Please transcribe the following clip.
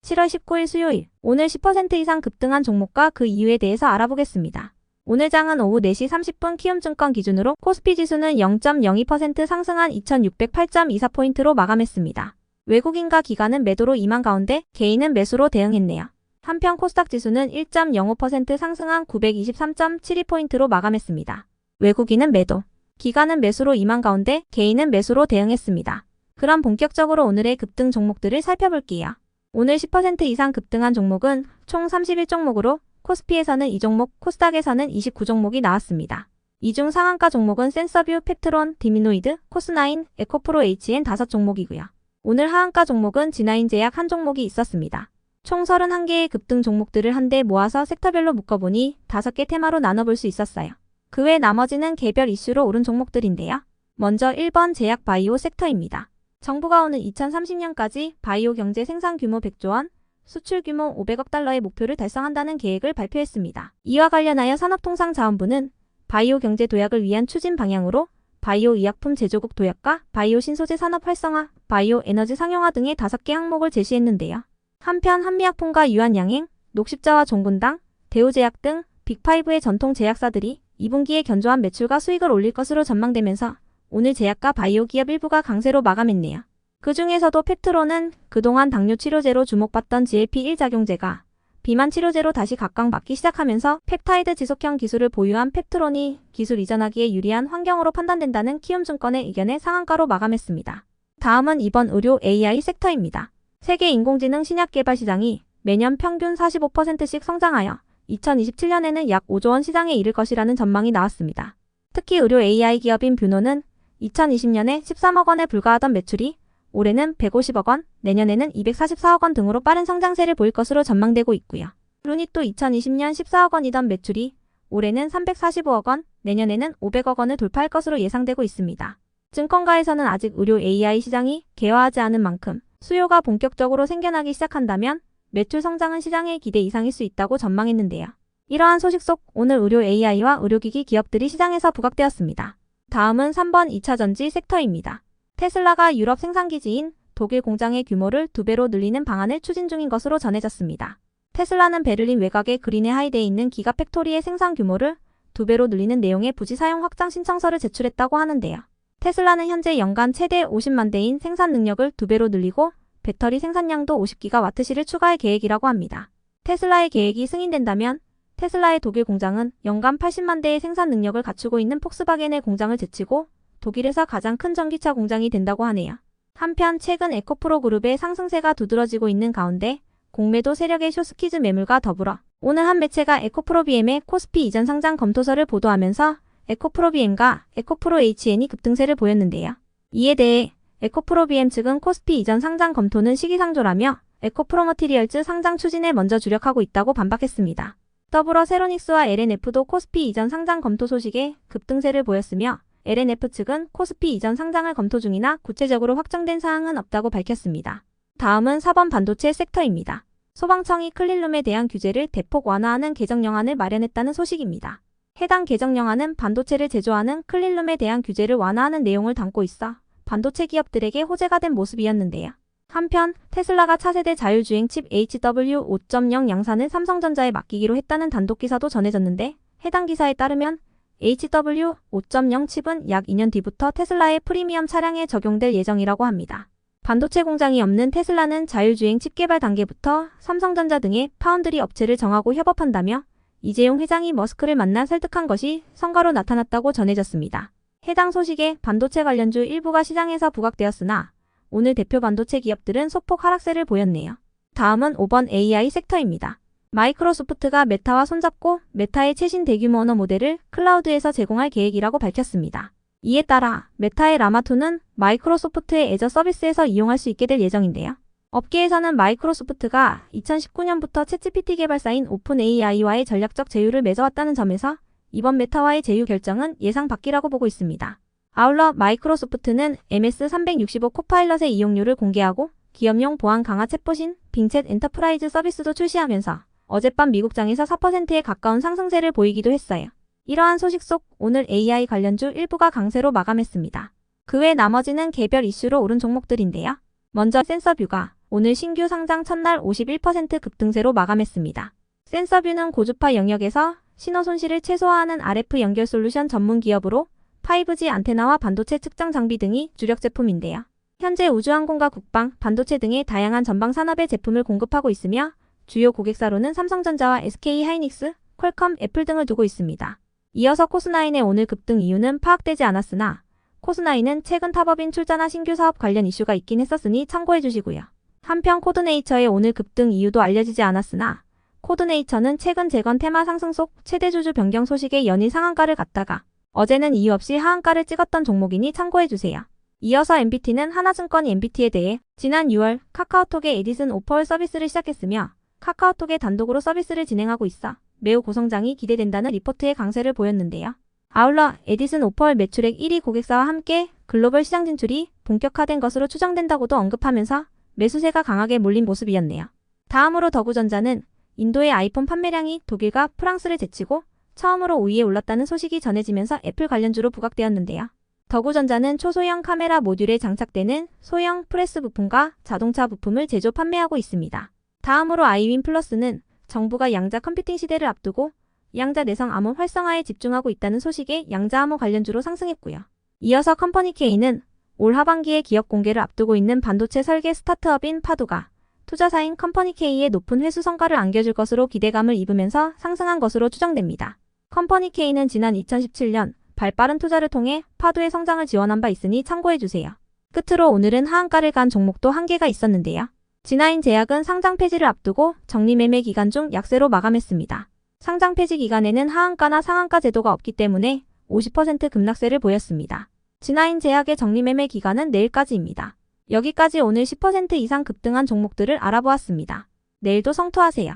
7월 19일 수요일, 오늘 10% 이상 급등한 종목과 그 이유에 대해서 알아보겠습니다. 오늘 장은 오후 4시 30분 키움증권 기준으로 코스피 지수는 0.02% 상승한 2608.24포인트로 마감했습니다. 외국인과 기관은 매도로 임한 가운데 개인은 매수로 대응했네요. 한편 코스닥 지수는 1.05% 상승한 923.72포인트로 마감했습니다. 외국인은 매도, 기관은 매수로 임한 가운데 개인은 매수로 대응했습니다. 그럼 본격적으로 오늘의 급등 종목들을 살펴볼게요. 오늘 10% 이상 급등한 종목은 총 31종목으로 코스피에서는 2종목, 코스닥에서는 29종목이 나왔습니다. 이 중 상한가 종목은 센서뷰, 팩트론, 디미노이드, 코스나인, 에코프로 HN 5종목이고요. 오늘 하한가 종목은 G9제약 한 종목이 있었습니다. 총 31개의 급등 종목들을 한데 모아서 섹터별로 묶어보니 5개 테마로 나눠볼 수 있었어요. 그 외 나머지는 개별 이슈로 오른 종목들인데요. 먼저 1번 제약 바이오 섹터입니다. 정부가 오는 2030년까지 바이오 경제 생산 규모 100조 원, 수출 규모 500억 달러의 목표를 달성한다는 계획을 발표했습니다. 이와 관련하여 산업통상자원부는 바이오 경제 도약을 위한 추진 방향으로 바이오 의약품 제조국 도약과 바이오 신소재 산업 활성화, 바이오 에너지 상용화 등의 5개 항목을 제시했는데요. 한편 한미약품과 유한양행, 녹십자와 종군당, 대우제약 등 빅5의 전통 제약사들이 2분기에 견조한 매출과 수익을 올릴 것으로 전망되면서 오늘 제약과 바이오 기업 일부가 강세로 마감했네요. 그 중에서도 팩트론은 그동안 당뇨 치료제로 주목받던 GLP-1 작용제가 비만 치료제로 다시 각광받기 시작하면서 펩타이드 지속형 기술을 보유한 팩트론이 기술 이전하기에 유리한 환경으로 판단된다는 키움증권의 의견에 상한가로 마감했습니다. 다음은 이번 의료 AI 섹터입니다. 세계 인공지능 신약 개발 시장이 매년 평균 45%씩 성장하여 2027년에는 약 5조 원 시장에 이를 것이라는 전망이 나왔습니다. 특히 의료 AI 기업인 뷰노는 2020년에 13억 원에 불과하던 매출이 올해는 150억 원, 내년에는 244억 원 등으로 빠른 성장세를 보일 것으로 전망되고 있고요. 루닛도 2020년 14억 원이던 매출이 올해는 345억 원, 내년에는 500억 원을 돌파할 것으로 예상되고 있습니다. 증권가에서는 아직 의료 AI 시장이 개화하지 않은 만큼 수요가 본격적으로 생겨나기 시작한다면 매출 성장은 시장의 기대 이상일 수 있다고 전망했는데요. 이러한 소식 속 오늘 의료 AI와 의료기기 기업들이 시장에서 부각되었습니다. 다음은 3번 2차전지 섹터입니다. 테슬라가 유럽 생산기지인 독일 공장의 규모를 2배로 늘리는 방안을 추진 중인 것으로 전해졌습니다. 테슬라는 베를린 외곽의 그린에 하이드에 있는 기가팩토리의 생산 규모를 2배로 늘리는 내용의 부지 사용 확장 신청서를 제출했다고 하는데요. 테슬라는 현재 연간 최대 50만 대인 생산 능력을 2배로 늘리고 배터리 생산량도 50기가와트시를 추가할 계획이라고 합니다. 테슬라의 계획이 승인된다면 테슬라의 독일 공장은 연간 80만 대의 생산 능력을 갖추고 있는 폭스바겐의 공장을 제치고 독일에서 가장 큰 전기차 공장이 된다고 하네요. 한편 최근 에코프로 그룹의 상승세가 두드러지고 있는 가운데 공매도 세력의 쇼스키즈 매물과 더불어 오늘 한 매체가 에코프로비엠의 코스피 이전 상장 검토서를 보도하면서 에코프로비엠과 에코프로 HN이 급등세를 보였는데요. 이에 대해 에코프로비엠 측은 코스피 이전 상장 검토는 시기상조라며 에코프로머티리얼즈 상장 추진에 먼저 주력하고 있다고 반박했습니다. 더불어 세로닉스와 LNF도 코스피 이전 상장 검토 소식에 급등세를 보였으며 LNF 측은 코스피 이전 상장을 검토 중이나 구체적으로 확정된 사항은 없다고 밝혔습니다. 다음은 4번 반도체 섹터입니다. 소방청이 클린룸에 대한 규제를 대폭 완화하는 개정령안을 마련했다는 소식입니다. 해당 개정령안은 반도체를 제조하는 클린룸에 대한 규제를 완화하는 내용을 담고 있어 반도체 기업들에게 호재가 된 모습이었는데요. 한편 테슬라가 차세대 자율주행 칩 HW5.0 양산을 삼성전자에 맡기기로 했다는 단독 기사도 전해졌는데 해당 기사에 따르면 HW5.0 칩은 약 2년 뒤부터 테슬라의 프리미엄 차량에 적용될 예정이라고 합니다. 반도체 공장이 없는 테슬라는 자율주행 칩 개발 단계부터 삼성전자 등의 파운드리 업체를 정하고 협업한다며 이재용 회장이 머스크를 만나 설득한 것이 성과로 나타났다고 전해졌습니다. 해당 소식에 반도체 관련주 일부가 시장에서 부각되었으나 오늘 대표 반도체 기업들은 소폭 하락세를 보였네요. 다음은 5번 AI 섹터입니다. 마이크로소프트가 메타와 손잡고 메타의 최신 대규모 언어 모델을 클라우드에서 제공할 계획이라고 밝혔습니다. 이에 따라 메타의 라마2는 마이크로소프트의 애저 서비스에서 이용할 수 있게 될 예정인데요. 업계에서는 마이크로소프트가 2019년부터 챗GPT 개발사인 오픈AI와의 전략적 제휴를 맺어왔다는 점에서 이번 메타와의 제휴 결정은 예상 밖이라고 보고 있습니다. 아울러 마이크로소프트는 MS365 코파일럿의 이용료를 공개하고 기업용 보안 강화 챗봇인 빙챗 엔터프라이즈 서비스도 출시하면서 어젯밤 미국장에서 4%에 가까운 상승세를 보이기도 했어요. 이러한 소식 속 오늘 AI 관련주 일부가 강세로 마감했습니다. 그 외 나머지는 개별 이슈로 오른 종목들인데요. 먼저 센서뷰가 오늘 신규 상장 첫날 51% 급등세로 마감했습니다. 센서뷰는 고주파 영역에서 신호 손실을 최소화하는 RF 연결 솔루션 전문 기업으로 5G 안테나와 반도체 측정 장비 등이 주력 제품인데요. 현재 우주항공과 국방, 반도체 등의 다양한 전방 산업의 제품을 공급하고 있으며 주요 고객사로는 삼성전자와 SK하이닉스, 퀄컴, 애플 등을 두고 있습니다. 이어서 코스나인의 오늘 급등 이유는 파악되지 않았으나 코스나인은 최근 탑업인 출자나 신규 사업 관련 이슈가 있긴 했었으니 참고해 주시고요. 한편 코드네이처의 오늘 급등 이유도 알려지지 않았으나 코드네이처는 최근 재건 테마 상승 속 최대 주주 변경 소식에 연일 상한가를 갔다가 어제는 이유 없이 하한가를 찍었던 종목이니 참고해 주세요. 이어서 MBT는 하나증권이 MBT에 대해 지난 6월 카카오톡의 에디슨 오퍼 서비스를 시작했으며 카카오톡의 단독으로 서비스를 진행하고 있어 매우 고성장이 기대된다는 리포트의 강세를 보였는데요. 아울러 에디슨 오퍼 매출액 1위 고객사와 함께 글로벌 시장 진출이 본격화된 것으로 추정된다고도 언급하면서 매수세가 강하게 몰린 모습이었네요. 다음으로 더구전자는 인도의 아이폰 판매량이 독일과 프랑스를 제치고 처음으로 5위에 올랐다는 소식이 전해지면서 애플 관련주로 부각되었는데요. 더구전자는 초소형 카메라 모듈에 장착되는 소형 프레스 부품과 자동차 부품을 제조 판매하고 있습니다. 다음으로 아이윈 플러스는 정부가 양자 컴퓨팅 시대를 앞두고 양자 내성 암호 활성화에 집중하고 있다는 소식에 양자 암호 관련주로 상승했고요. 이어서 컴퍼니 K는 올 하반기에 기업 공개를 앞두고 있는 반도체 설계 스타트업인 파두가 투자사인 컴퍼니 K의 높은 회수 성과를 안겨줄 것으로 기대감을 입으면서 상승한 것으로 추정됩니다. 컴퍼니 K는 지난 2017년 발빠른 투자를 통해 파두의 성장을 지원한 바 있으니 참고해주세요. 끝으로 오늘은 하한가를 간 종목도 한 개가 있었는데요. 진화인 제약은 상장 폐지를 앞두고 적리매매 기간 중 약세로 마감했습니다. 상장 폐지 기간에는 하한가나 상한가 제도가 없기 때문에 50% 급락세를 보였습니다. 진화인 제약의 적리매매 기간은 내일까지입니다. 여기까지 오늘 10% 이상 급등한 종목들을 알아보았습니다. 내일도 성투하세요.